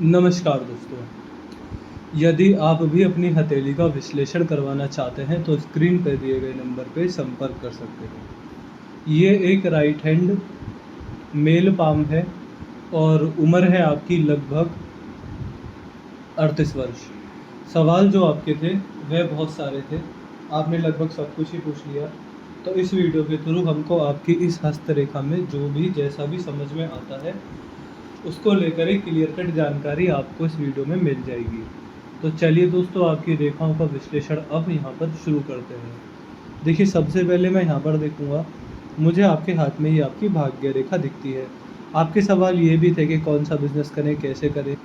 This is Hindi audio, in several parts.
नमस्कार दोस्तों। यदि आप भी अपनी हथेली का विश्लेषण करवाना चाहते हैं तो स्क्रीन पर दिए गए नंबर पर संपर्क कर सकते हैं। ये एक राइट हैंड मेल पाम है और उम्र है आपकी लगभग 38 वर्ष। सवाल जो आपके थे वह बहुत सारे थे, आपने लगभग सब कुछ ही पूछ लिया। तो इस वीडियो के थ्रू हमको आपकी इस हस्तरेखा में जो भी जैसा भी समझ में आता है उसको लेकर एक क्लियर कट जानकारी आपको इस वीडियो में मिल जाएगी। तो चलिए दोस्तों, आपकी रेखाओं का विश्लेषण अब यहाँ पर शुरू करते हैं। देखिए, सबसे पहले मैं यहाँ पर देखूँगा, मुझे आपके हाथ में ही आपकी भाग्य रेखा दिखती है। आपके सवाल ये भी थे कि कौन सा बिजनेस करें, कैसे करें,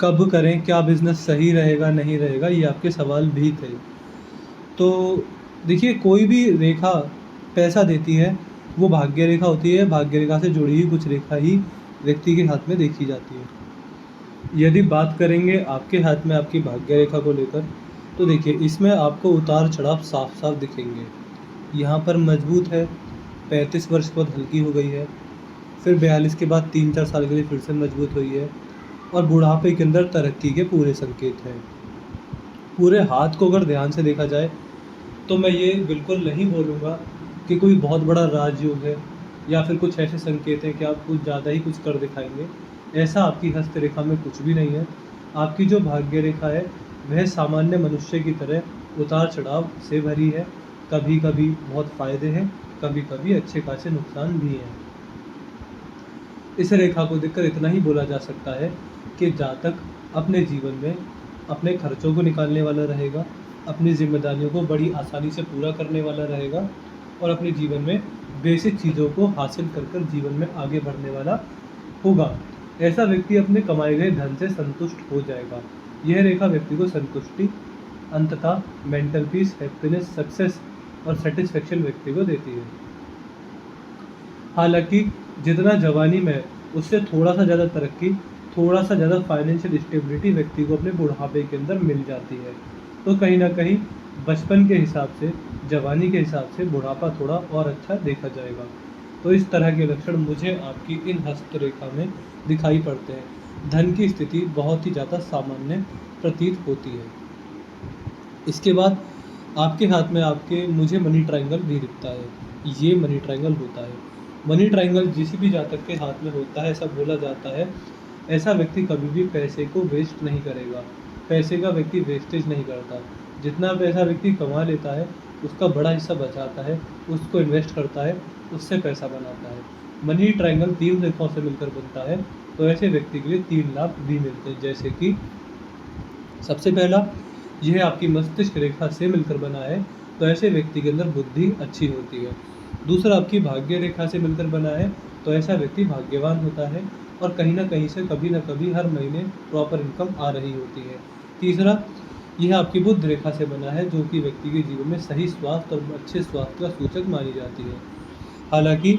कब करें, क्या बिजनेस सही रहेगा नहीं रहेगा, ये आपके सवाल भी थे। तो देखिए, कोई भी रेखा पैसा देती है वो भाग्य रेखा होती है। भाग्य रेखा से जुड़ी हुई कुछ रेखा ही व्यक्ति के हाथ में देखी जाती है। यदि बात करेंगे आपके हाथ में आपकी भाग्य रेखा को लेकर, तो देखिए इसमें आपको उतार चढ़ाव साफ साफ दिखेंगे। यहाँ पर मजबूत है, 35 वर्ष के बाद हल्की हो गई है, फिर 42 के बाद 3-4 साल के लिए फिर से मजबूत हुई है, और बुढ़ापे के अंदर तरक्की के पूरे संकेत हैं। पूरे हाथ को अगर ध्यान से देखा जाए तो मैं ये बिल्कुल नहीं बोलूँगा कि कोई बहुत बड़ा राजयोग है या फिर कुछ ऐसे संकेत हैं कि आप कुछ ज़्यादा ही कुछ कर दिखाएंगे। ऐसा आपकी हस्तरेखा में कुछ भी नहीं है। आपकी जो भाग्य रेखा है वह सामान्य मनुष्य की तरह उतार चढ़ाव से भरी है। कभी कभी बहुत फ़ायदे हैं, कभी कभी अच्छे खासे नुकसान भी हैं। इस रेखा को देखकर इतना ही बोला जा सकता है कि जातक अपने जीवन में अपने खर्चों को निकालने वाला रहेगा, अपनी जिम्मेदारियों को बड़ी आसानी से पूरा करने वाला रहेगा और अपने जीवन में बेसिक चीज़ों को हासिल कर जीवन में आगे बढ़ने वाला होगा। ऐसा व्यक्ति अपने कमाए गए धन से संतुष्ट हो जाएगा। यह रेखा व्यक्ति को संतुष्टि, अंततः मेंटल पीस, हैप्पीनेस, सक्सेस और सेटिस्फेक्शन व्यक्ति को देती है। हालांकि जितना जवानी में उससे थोड़ा सा ज़्यादा तरक्की, थोड़ा सा ज़्यादा फाइनेंशियल स्टेबिलिटी व्यक्ति को अपने बुढ़ापे के अंदर मिल जाती है। तो कहीं ना कहीं बचपन के हिसाब से, जवानी के हिसाब से बुढ़ापा थोड़ा और अच्छा देखा जाएगा। तो इस तरह के लक्षण मुझे आपकी इन हस्तरेखा में दिखाई पड़ते हैं। धन की स्थिति बहुत ही ज़्यादा सामान्य प्रतीत होती है। इसके बाद आपके हाथ में आपके मुझे मनी ट्रायंगल भी दिखता है। ये मनी ट्रायंगल होता है। मनी ट्रायंगल जिस भी जातक के हाथ में होता है, ऐसा बोला जाता है, ऐसा व्यक्ति कभी भी पैसे को वेस्ट नहीं करेगा। पैसे का व्यक्ति वेस्टेज नहीं करता। जितना पैसा व्यक्ति कमा लेता है उसका बड़ा हिस्सा बचाता है, उसको इन्वेस्ट करता है, उससे पैसा बनाता है। मनी ट्रायंगल 3 रेखाओं से मिलकर बनता है। तो ऐसे व्यक्ति के लिए 3 लाभ भी मिलते हैं, जैसे कि सबसे पहला, यह आपकी मस्तिष्क रेखा से मिलकर बना है, तो ऐसे व्यक्ति के अंदर बुद्धि अच्छी होती है। दूसरा, आपकी भाग्य रेखा से मिलकर बना है, तो ऐसा व्यक्ति भाग्यवान होता है और कहीं ना कहीं से कभी ना कभी हर महीने प्रॉपर इनकम आ रही होती है। तीसरा, यह आपकी बुध रेखा से बना है, जो कि व्यक्ति के जीवन में सही स्वास्थ्य और अच्छे स्वास्थ्य का सूचक मानी जाती है। हालांकि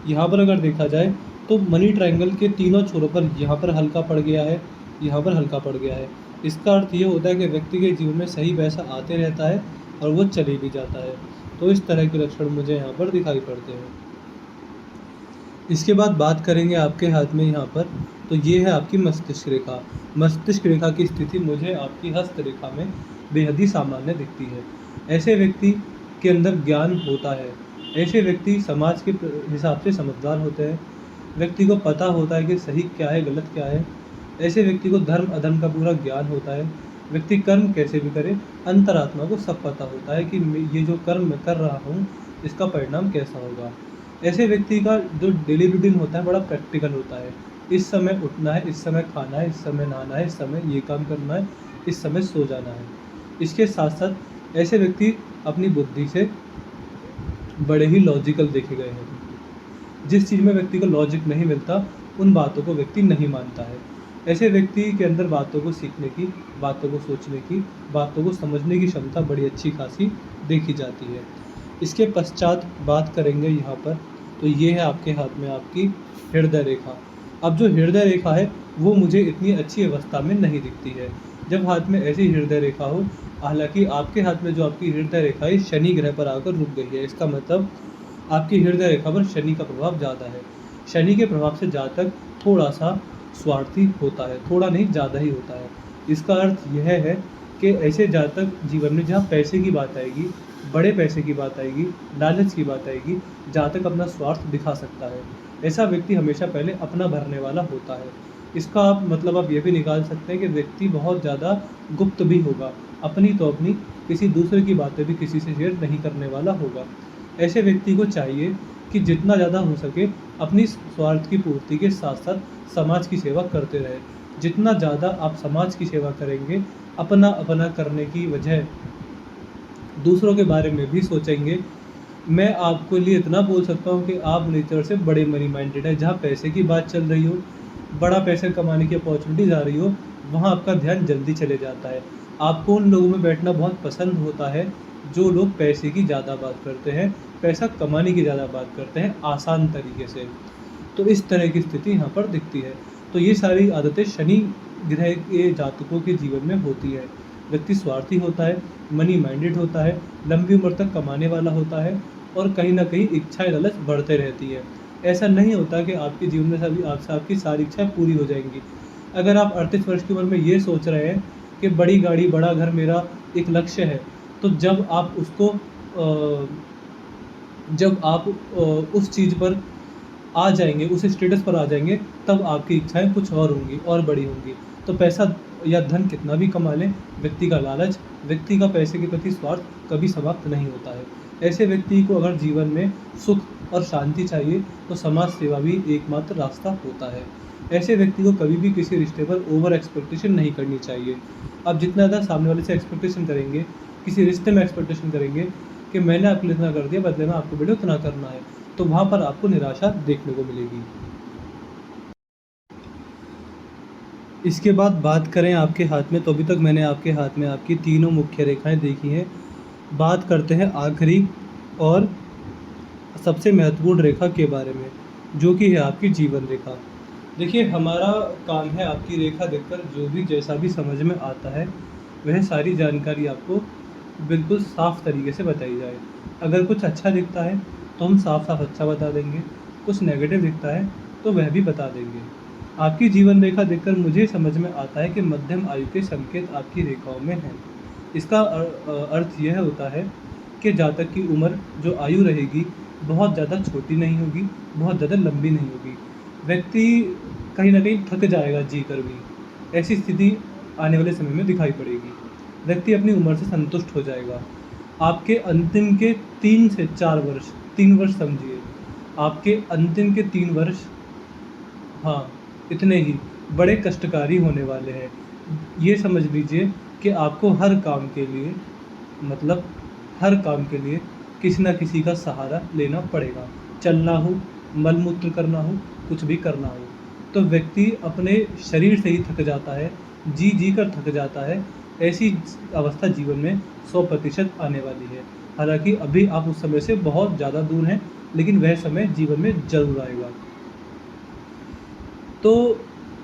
यहाँ पर अगर देखा जाए तो मनी ट्रायंगल के तीनों छोरों पर यहाँ पर हल्का पड़ गया है, यहाँ पर हल्का पड़ गया है। इसका अर्थ ये होता है कि व्यक्ति के जीवन में सही पैसा आते रहता है और वो चले भी जाता है। तो इस तरह के लक्षण मुझे यहाँ पर दिखाई पड़ते हैं। इसके बाद बात करेंगे आपके हाथ में यहाँ पर, तो ये है आपकी मस्तिष्क रेखा। मस्तिष्क रेखा की स्थिति मुझे आपकी हस्त रेखा में बेहद ही सामान्य दिखती है। ऐसे व्यक्ति के अंदर ज्ञान होता है। ऐसे व्यक्ति समाज के हिसाब से समझदार होते हैं। व्यक्ति को पता होता है कि सही क्या है, गलत क्या है। ऐसे व्यक्ति को धर्म अधर्म का पूरा ज्ञान होता है। व्यक्ति कर्म कैसे भी करे, अंतरात्मा को सब पता होता है कि ये जो कर्म मैं कर रहा हूँ इसका परिणाम कैसा होगा। ऐसे व्यक्ति का जो डेली रूटीन होता है बड़ा प्रैक्टिकल होता है। इस समय उठना है, इस समय खाना है, इस समय नहाना है, इस समय ये काम करना है, इस समय सो जाना है। इसके साथ साथ ऐसे व्यक्ति अपनी बुद्धि से बड़े ही लॉजिकल देखे गए हैं। जिस चीज़ में व्यक्ति को लॉजिक नहीं मिलता उन बातों को व्यक्ति नहीं मानता है। ऐसे व्यक्ति के अंदर बातों को सीखने की, बातों को सोचने की, बातों को समझने की क्षमता बड़ी अच्छी खासी देखी जाती है। इसके पश्चात बात करेंगे यहाँ पर, तो ये है आपके हाथ में आपकी हृदय रेखा। अब जो हृदय रेखा है वो मुझे इतनी अच्छी अवस्था में नहीं दिखती है। जब हाथ में ऐसी हृदय रेखा हो, हालांकि आपके हाथ में जो आपकी हृदय रेखा है शनि ग्रह पर आकर रुक गई है। इसका मतलब आपकी हृदय रेखा पर शनि का प्रभाव ज़्यादा है। शनि के प्रभाव से जातक थोड़ा सा स्वार्थी होता है, थोड़ा नहीं ज़्यादा ही होता है। इसका अर्थ यह है कि ऐसे जातक जीवन में जहाँ पैसे की बात आएगी, बड़े पैसे की बात आएगी, लालच की बात आएगी, जातक अपना स्वार्थ दिखा सकता है। ऐसा व्यक्ति हमेशा पहले अपना भरने वाला होता है। इसका आप ये भी निकाल सकते हैं कि व्यक्ति बहुत ज़्यादा गुप्त भी होगा, अपनी तो अपनी, किसी दूसरे की बातें भी किसी से शेयर नहीं करने वाला होगा। ऐसे व्यक्ति को चाहिए कि जितना ज़्यादा हो सके अपनी स्वार्थ की पूर्ति के साथ-साथ समाज की सेवा करते रहें। जितना ज़्यादा आप समाज की सेवा करेंगे, अपना करने की बजाय दूसरों के बारे में भी सोचेंगे। मैं आपके लिए इतना बोल सकता हूँ कि आप नेचर से बड़े मनी माइंडेड हैं। जहाँ पैसे की बात चल रही हो, बड़ा पैसे कमाने की अपॉर्चुनिटीज़ आ रही हो, वहाँ आपका ध्यान जल्दी चले जाता है। आपको उन लोगों में बैठना बहुत पसंद होता है जो लोग पैसे की ज़्यादा बात करते हैं, पैसा कमाने की ज़्यादा बात करते हैं आसान तरीके से। तो इस तरह की स्थिति यहाँ पर दिखती है। तो ये सारी आदतें शनि ग्रह के जातकों के जीवन में होती है। व्यक्ति स्वार्थी होता है, मनी माइंडेड होता है, लंबी उम्र तक कमाने वाला होता है और कहीं न कहीं इच्छाएँ लालच बढ़ते रहती है। ऐसा नहीं होता कि आपके जीवन में आपकी सारी इच्छाएँ पूरी हो जाएँगी। अगर आप 38 वर्ष की उम्र में ये सोच रहे हैं कि बड़ी गाड़ी, बड़ा घर मेरा एक लक्ष्य है, तो जब आप उस चीज़ पर आ जाएँगे, उस स्टेटस पर आ जाएँगे, तब आपकी इच्छाएँ कुछ और होंगी और बड़ी होंगी। तो पैसा या धन कितना भी कमा लें, व्यक्ति का लालच, व्यक्ति का पैसे के प्रति स्वार्थ कभी समाप्त नहीं होता है। ऐसे व्यक्ति को अगर जीवन में सुख और शांति चाहिए, तो समाज सेवा भी एकमात्र रास्ता होता है। ऐसे व्यक्ति को कभी भी किसी रिश्ते पर ओवर एक्सपेक्टेशन नहीं करनी चाहिए। आप जितना ज़्यादा सामने वाले से एक्सपेक्टेशन करेंगे, किसी रिश्ते में एक्सपेक्टेशन करेंगे कि मैंने आपके लिए इतना कर दिया, बदले में आपको बेटे उतना करना है, तो वहाँ पर आपको निराशा देखने को मिलेगी। इसके बाद बात करें आपके हाथ में, तो अभी तक मैंने आपके हाथ में आपकी तीनों मुख्य रेखाएं देखी हैं। बात करते हैं आखिरी और सबसे महत्वपूर्ण रेखा के बारे में, जो कि है आपकी जीवन रेखा। देखिए, हमारा काम है आपकी रेखा देखकर जो भी जैसा भी समझ में आता है, वह सारी जानकारी आपको बिल्कुल साफ़ तरीके से बताई जाए। अगर कुछ अच्छा दिखता है तो हम साफ-साफ अच्छा बता देंगे, कुछ नेगेटिव दिखता है तो वह भी बता देंगे। आपकी जीवन रेखा देखकर मुझे समझ में आता है कि मध्यम आयु के संकेत आपकी रेखाओं में हैं। इसका अर्थ यह होता है कि जातक की उम्र, जो आयु रहेगी, बहुत ज़्यादा छोटी नहीं होगी, बहुत ज़्यादा लंबी नहीं होगी। व्यक्ति कहीं न कहीं थक जाएगा जीकर भी। ऐसी स्थिति आने वाले समय में दिखाई पड़ेगी। व्यक्ति अपनी उम्र से संतुष्ट हो जाएगा। आपके अंतिम के 3 से 4 वर्ष, 3 वर्ष समझिए, आपके अंतिम के 3 वर्ष, हाँ, इतने ही बड़े कष्टकारी होने वाले हैं। ये समझ लीजिए कि आपको हर काम के लिए, मतलब हर काम के लिए किसी न किसी का सहारा लेना पड़ेगा। चलना हो, मल-मूत्र करना हो, कुछ भी करना हो। तो व्यक्ति अपने शरीर से ही थक जाता है, जी कर थक जाता है। ऐसी अवस्था जीवन में 100% आने वाली है। हालाँकि अभी आप उस समय से बहुत ज़्यादा दूर हैं, लेकिन वह समय जीवन में ज़रूर आएगा। तो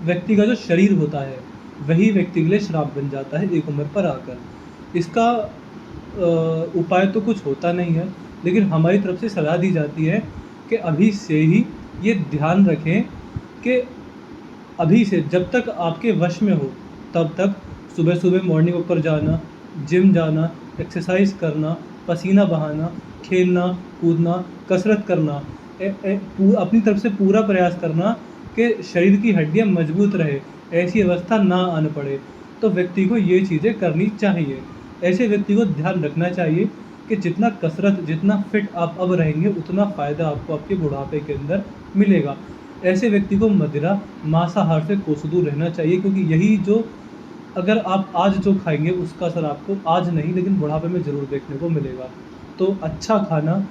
व्यक्ति का जो शरीर होता है, वही व्यक्ति के लिए श्राप बन जाता है एक उम्र पर आकर। इसका उपाय तो कुछ होता नहीं है, लेकिन हमारी तरफ से सलाह दी जाती है कि अभी से ही ये ध्यान रखें कि अभी से जब तक आपके वश में हो, तब तक सुबह-सुबह मॉर्निंग वॉक पर जाना, जिम जाना, एक्सरसाइज़ करना, पसीना बहाना, खेलना, कूदना, कसरत करना, अपनी तरफ से पूरा प्रयास करना कि शरीर की हड्डियाँ मजबूत रहे, ऐसी अवस्था ना आने पड़े। तो व्यक्ति को ये चीज़ें करनी चाहिए। ऐसे व्यक्ति को ध्यान रखना चाहिए कि जितना कसरत, जितना फिट आप अब रहेंगे, उतना फ़ायदा आपको आपके बुढ़ापे के अंदर मिलेगा। ऐसे व्यक्ति को मदिरा, मांसाहार से कोसों दूर रहना चाहिए, क्योंकि यही जो अगर आप आज जो खाएँगे उसका असर आपको आज नहीं, लेकिन बुढ़ापे में ज़रूर देखने को मिलेगा। तो अच्छा खाना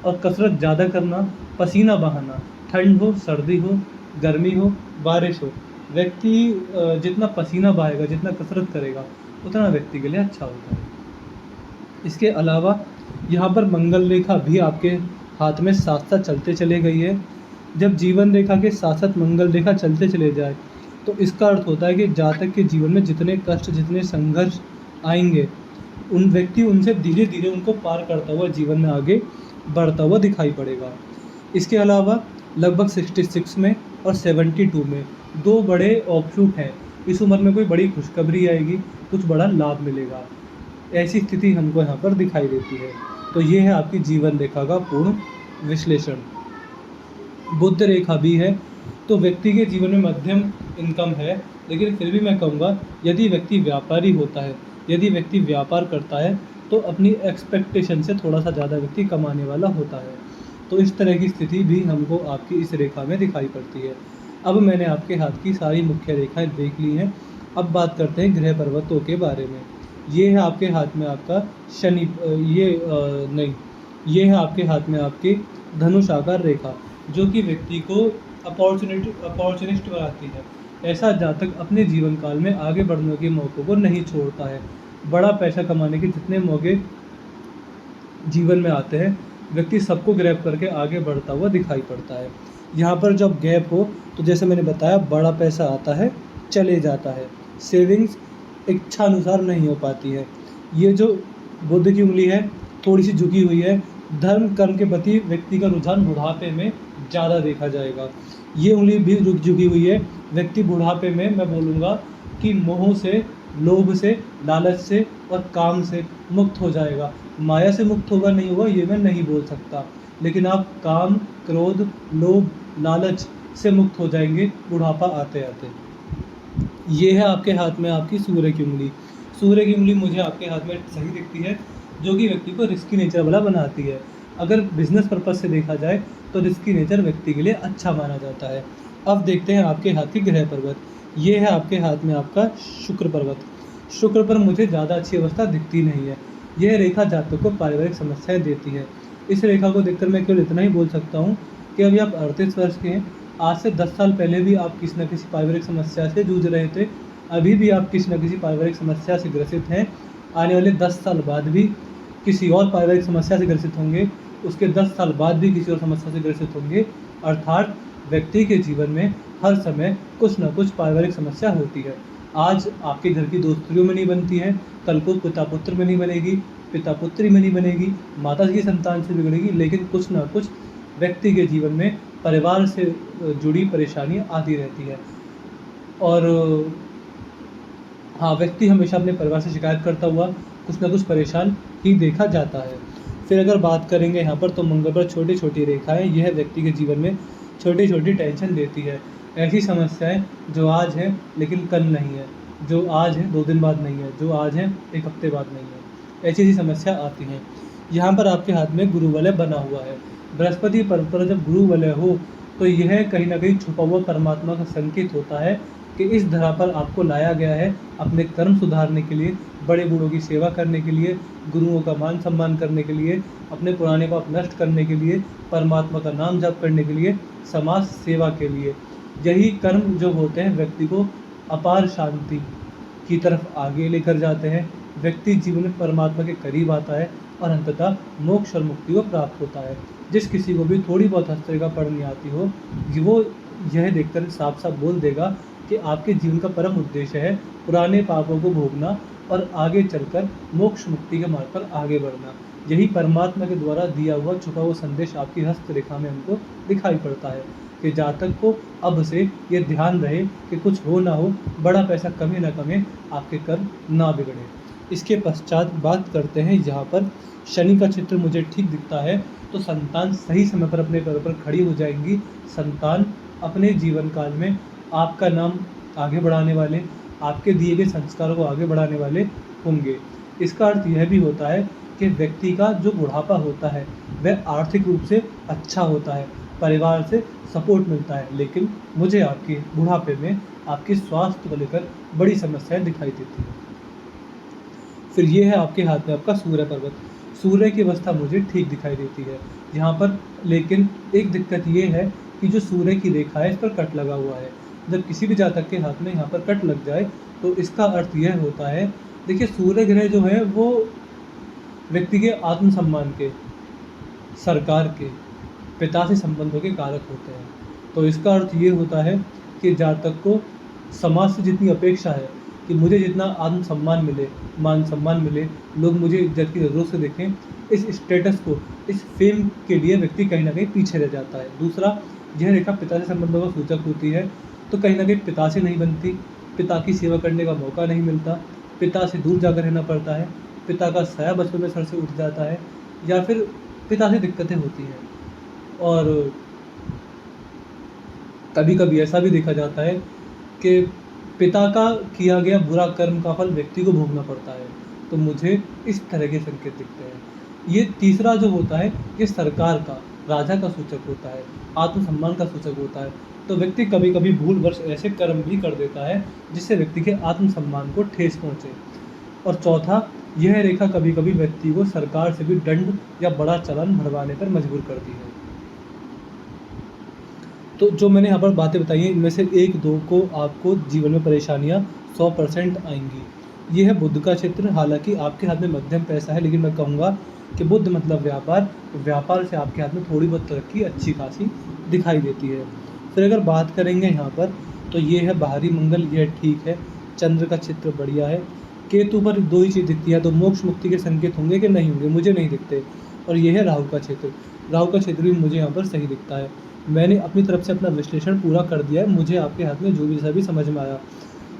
और कसरत ज़्यादा करना, पसीना बहाना, ठंड हो, सर्दी हो, गर्मी हो, बारिश हो, व्यक्ति जितना पसीना बहाएगा, जितना कसरत करेगा, उतना व्यक्ति के लिए अच्छा होता है। इसके अलावा यहाँ पर मंगल रेखा भी आपके हाथ में साथ-साथ चलते चली गई है। जब जीवन रेखा के साथ-साथ मंगल रेखा चलते चले जाए, तो इसका अर्थ होता है कि जातक के जीवन में जितने कष्ट, जितने संघर्ष आएँगे, व्यक्ति उनसे धीरे-धीरे उनको पार करता हुआ जीवन में आगे बढ़ता हुआ दिखाई पड़ेगा। इसके अलावा लगभग 66 में और 72 में दो बड़े ऑफशूट हैं, इस उम्र में कोई बड़ी खुशखबरी आएगी, कुछ बड़ा लाभ मिलेगा। ऐसी स्थिति हमको यहाँ पर दिखाई देती है। तो ये है आपकी जीवन रेखा का पूर्ण विश्लेषण। बुध रेखा भी है, तो व्यक्ति के जीवन में मध्यम इनकम है, लेकिन फिर भी मैं कहूँगा यदि व्यक्ति व्यापारी होता है, यदि व्यक्ति व्यापार करता है, तो अपनी एक्सपेक्टेशन से थोड़ा सा ज़्यादा व्यक्ति कमाने वाला होता है। तो इस तरह की स्थिति भी हमको आपकी इस रेखा में दिखाई पड़ती है। अब मैंने आपके हाथ की सारी मुख्य रेखाएं देख ली हैं। अब बात करते हैं ग्रह पर्वतों के बारे में। ये है आपके हाथ में आपका शनि, ये है आपके हाथ में आपकी धनुष आकार रेखा, जो कि व्यक्ति को अपॉर्चुनिस्ट बनाती है। ऐसा जातक अपने जीवन काल में आगे बढ़ने के मौक़ों को नहीं छोड़ता है। बड़ा पैसा कमाने के जितने मौके जीवन में आते हैं, व्यक्ति सबको ग्रैब करके आगे बढ़ता हुआ दिखाई पड़ता है। यहाँ पर जब गैप हो तो जैसे मैंने बताया, बड़ा पैसा आता है चले जाता है, सेविंग्स इच्छा अनुसार नहीं हो पाती है। ये जो बुध की उंगली है थोड़ी सी झुकी हुई है, धर्म कर्म के प्रति व्यक्ति का रुझान बुढ़ापे में ज़्यादा देखा जाएगा। ये उंगली भी झुकी हुई है, व्यक्ति बुढ़ापे में मैं बोलूँगा कि मोह से, लोभ से, लालच से और काम से मुक्त हो जाएगा। माया से मुक्त होगा नहीं होगा ये मैं नहीं बोल सकता, लेकिन आप काम, क्रोध, लोभ, लालच से मुक्त हो जाएंगे बुढ़ापा आते आते। ये है आपके हाथ में आपकी सूर्य की उंगली। सूर्य की उंगली मुझे आपके हाथ में सही दिखती है, जो कि व्यक्ति को रिस्की नेचर वाला बनाती है। अगर बिजनेस पर्पज़ से देखा जाए तो रिस्की नेचर व्यक्ति के लिए अच्छा माना जाता है। अब देखते हैं आपके हाथ की ग्रह पर्वत। ये है आपके हाथ में आपका शुक्र पर्वत। शुक्र पर मुझे ज़्यादा अच्छी अवस्था दिखती नहीं है। यह रेखा जातक को पारिवारिक समस्याएं देती है। इस रेखा को देखकर मैं केवल इतना ही बोल सकता हूँ कि अभी आप 38 वर्ष के हैं, आज से 10 साल पहले भी आप किसी न किसी पारिवारिक समस्या से जूझ रहे थे, अभी भी आप किसी न किसी पारिवारिक समस्या से ग्रसित हैं, आने वाले 10 साल बाद भी किसी और पारिवारिक समस्या से ग्रसित होंगे, उसके 10 साल बाद भी किसी और समस्या से ग्रसित होंगे। अर्थात व्यक्ति के जीवन में हर समय कुछ न कुछ पारिवारिक समस्या होती है। आज आपके घर की दोस्तियों में नहीं बनती है, कल को पिता पुत्र में नहीं बनेगी, पिता पुत्री में नहीं बनेगी, माता की संतान से बिगड़ेगी, लेकिन कुछ न कुछ व्यक्ति के जीवन में परिवार से जुड़ी परेशानियाँ आती रहती है। और हाँ, व्यक्ति हमेशा अपने परिवार से शिकायत करता हुआ कुछ न कुछ परेशान ही देखा जाता है। फिर अगर बात करेंगे यहाँ पर, तो मंगल पर छोटी छोटी रेखाएं, यह व्यक्ति के जीवन में छोटी छोटी टेंशन देती है। ऐसी समस्याएं जो आज हैं लेकिन कल नहीं है, जो आज है 2 दिन बाद नहीं है, जो आज है 1 हफ्ते बाद नहीं है, ऐसी समस्या आती हैं। यहाँ पर आपके हाथ में गुरु वलय बना हुआ है। बृहस्पति पर्व पर जब गुरु वलय हो तो यह कहीं ना कहीं छुपा हुआ परमात्मा का संकेत होता है कि इस धरा पर आपको लाया गया है अपने कर्म सुधारने के लिए, बड़े बूढ़ों की सेवा करने के लिए, गुरुओं का मान सम्मान करने के लिए, अपने पुराने पाप नष्ट करने के लिए, परमात्मा का नाम जप करने के लिए, समाज सेवा के लिए। यही कर्म जो होते हैं व्यक्ति को अपार शांति की तरफ आगे लेकर जाते हैं। व्यक्ति जीवन में परमात्मा के करीब आता है और अंततः मोक्ष और मुक्ति को प्राप्त होता है। जिस किसी को भी थोड़ी बहुत हस्तरेखा पढ़नी आती हो, वो यह देखकर साफ साफ बोल देगा कि आपके जीवन का परम उद्देश्य है पुराने पापों को भोगना और आगे चलकर मोक्ष मुक्ति के मार्ग पर आगे बढ़ना। यही परमात्मा के द्वारा दिया हुआ छुपा हुआ संदेश आपकी हस्तरेखा में हमको दिखाई पड़ता है कि जातक को अब से ये ध्यान रहे कि कुछ हो ना हो, बड़ा पैसा कमे ना कमे, आपके कर्म ना बिगड़े। इसके पश्चात बात करते हैं, यहाँ पर शनि का चित्र मुझे ठीक दिखता है, तो संतान सही समय पर अपने पैरों पर खड़ी हो जाएंगी। संतान अपने जीवन काल में आपका नाम आगे बढ़ाने वाले, आपके दिए गए संस्कारों को आगे बढ़ाने वाले होंगे। इसका अर्थ यह भी होता है कि व्यक्ति का जो बुढ़ापा होता है वह आर्थिक रूप से अच्छा होता है, परिवार से सपोर्ट मिलता है, लेकिन मुझे आपके बुढ़ापे में आपके स्वास्थ्य को लेकर बड़ी समस्याएं दिखाई देती हैं। फिर ये है आपके हाथ में आपका सूर्य पर्वत। सूर्य की अवस्था मुझे ठीक दिखाई देती है यहाँ पर, लेकिन एक दिक्कत ये है कि जो सूर्य की रेखा है इस पर कट लगा हुआ है। जब किसी भी जातक के हाथ में यहाँ पर कट लग जाए तो इसका अर्थ यह होता है, देखिए सूर्य ग्रह जो है वो व्यक्ति के आत्मसम्मान के, सरकार के, पिता से संबंधों के कारक होते हैं। तो इसका अर्थ ये होता है कि जातक को समाज से जितनी अपेक्षा है कि मुझे जितना आत्मसम्मान मिले, मान सम्मान मिले, लोग मुझे इज्जत की ज़रूरत से देखें, इस स्टेटस को, इस फेम के लिए व्यक्ति कहीं ना कहीं पीछे रह जाता है। दूसरा, यह रेखा पिता से संबंधों का सूचक होती है। तो कहीं न कहीं पिता से नहीं बनती, पिता की सेवा करने का मौका नहीं मिलता, पिता से दूर जाकर रहना पड़ता है, पिता का साया बचपन में सर से उठ जाता है या फिर पिता से दिक्कतें होती हैं। और कभी-कभी ऐसा भी देखा जाता है कि पिता का किया गया बुरा कर्म का फल व्यक्ति को भोगना पड़ता है। तो मुझे इस तरह के संकेत दिखते हैं। ये तीसरा जो होता है, ये सरकार का, राजा का सूचक होता है, आत्मसम्मान का सूचक होता है। तो व्यक्ति कभी-कभी भूलवश ऐसे कर्म भी कर देता है, जिससे व्यक्ति के आत्मसम्मान को ठेस पहुँचे। और चौथा, यह रेखा कभी-कभी व्यक्ति को सरकार से भी दंड या बड़ा चालान भरवाने पर मजबूर करती है। तो जो मैंने यहाँ पर बातें बताई हैं, इनमें से 1-2 को आपको जीवन में परेशानियाँ 100% आएँगी। ये है बुध का क्षेत्र, हालाँकि आपके हाथ में मध्यम पैसा है, लेकिन मैं कहूँगा कि बुध मतलब व्यापार, व्यापार से आपके हाथ में थोड़ी बहुत तरक्की अच्छी खासी दिखाई देती है। फिर अगर बात करेंगे यहाँ पर, तो ये है बाहरी मंगल, ये ठीक है, चंद्र का क्षेत्र बढ़िया है। केतु पर 2 ही चीज़ दिखती है, तो मोक्ष मुक्ति के संकेत होंगे कि नहीं होंगे, मुझे नहीं दिखते। और ये है राहु का क्षेत्र, राहु का क्षेत्र भी मुझे यहाँ पर सही दिखता है। मैंने अपनी तरफ से अपना विश्लेषण पूरा कर दिया है, मुझे आपके हाथ में जो भी सभी समझ में आया।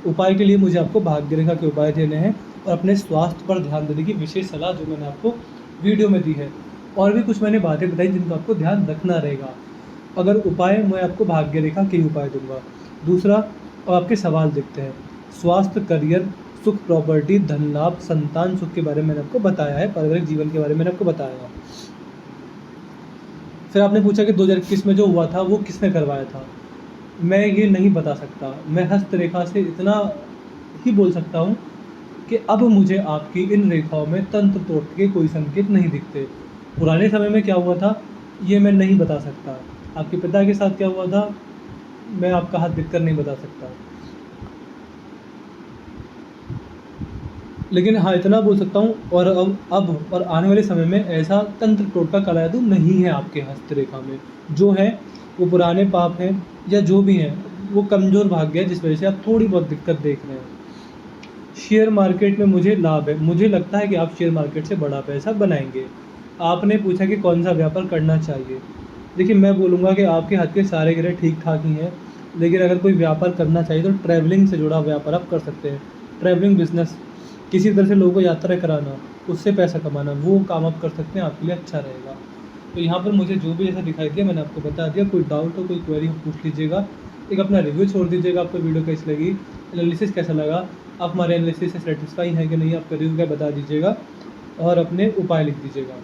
उपाय के लिए मुझे आपको भाग्य रेखा के उपाय देने हैं और अपने स्वास्थ्य पर ध्यान देने की विशेष सलाह जो मैंने आपको वीडियो में दी है। और भी कुछ मैंने बातें बताई जिनका आपको ध्यान रखना रहेगा। अगर उपाय, मैं आपको भाग्य रेखा के ही उपाय दूँगा। दूसरा, अब आपके सवाल देखते हैं। स्वास्थ्य, करियर, सुख, प्रॉपर्टी, धन लाभ, संतान सुख के बारे में मैंने आपको बताया है, पारिवारिक जीवन के बारे में मैंने आपको बताया है। फिर आपने पूछा कि 2021 में जो हुआ था वो किसने करवाया था? मैं ये नहीं बता सकता। मैं हस्तरेखा से इतना ही बोल सकता हूँ कि अब मुझे आपकी इन रेखाओं में तंत्र तोड़ के कोई संकेत नहीं दिखते। पुराने समय में क्या हुआ था, ये मैं नहीं बता सकता। आपके पिता के साथ क्या हुआ था, मैं आपका हाथ देखकर नहीं बता सकता। लेकिन हाँ, इतना बोल सकता हूँ, और अब और आने वाले समय में ऐसा तंत्र टोटका काला जादू नहीं है आपके हस्तरेखा में। जो है वो पुराने पाप हैं या जो भी हैं, वो कमज़ोर भाग्य है जिस वजह से आप थोड़ी बहुत दिक्कत देख रहे हैं। शेयर मार्केट में मुझे लाभ है, मुझे लगता है कि आप शेयर मार्केट से बड़ा पैसा बनाएंगे। आपने पूछा कि कौन सा व्यापार करना चाहिए। देखिए, मैं बोलूँगा कि आपके हाथ के सारे ग्रह ठीक ठाक ही हैं, लेकिन अगर कोई व्यापार करना चाहिए तो ट्रैवलिंग से जुड़ा व्यापार आप कर सकते हैं। ट्रैवलिंग बिजनेस, किसी तरह से लोगों को यात्रा कराना, उससे पैसा कमाना, वो काम आप कर सकते हैं, आपके लिए अच्छा रहेगा। तो यहाँ पर मुझे जो भी ऐसा दिखाई दिया मैंने आपको बता दिया। कोई डाउट हो, कोई क्वेरी हो, पूछ लीजिएगा। एक अपना रिव्यू छोड़ दीजिएगा, आपको वीडियो कैसी लगी, एनालिसिस कैसा लगा, आप हमारे एनालिसिस से सेटिस्फाई हैं कि नहीं, आपका रिव्यू क्या बता दीजिएगा और अपने उपाय लिख दीजिएगा।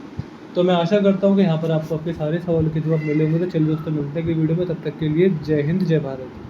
तो मैं आशा करता हूँ कि यहाँ पर आपको आपके सारे सवालों के जवाब मिले होंगे। तो चलिए दोस्तों, मिलते हैं अगली वीडियो में, तब तक के लिए जय हिंद, जय भारत।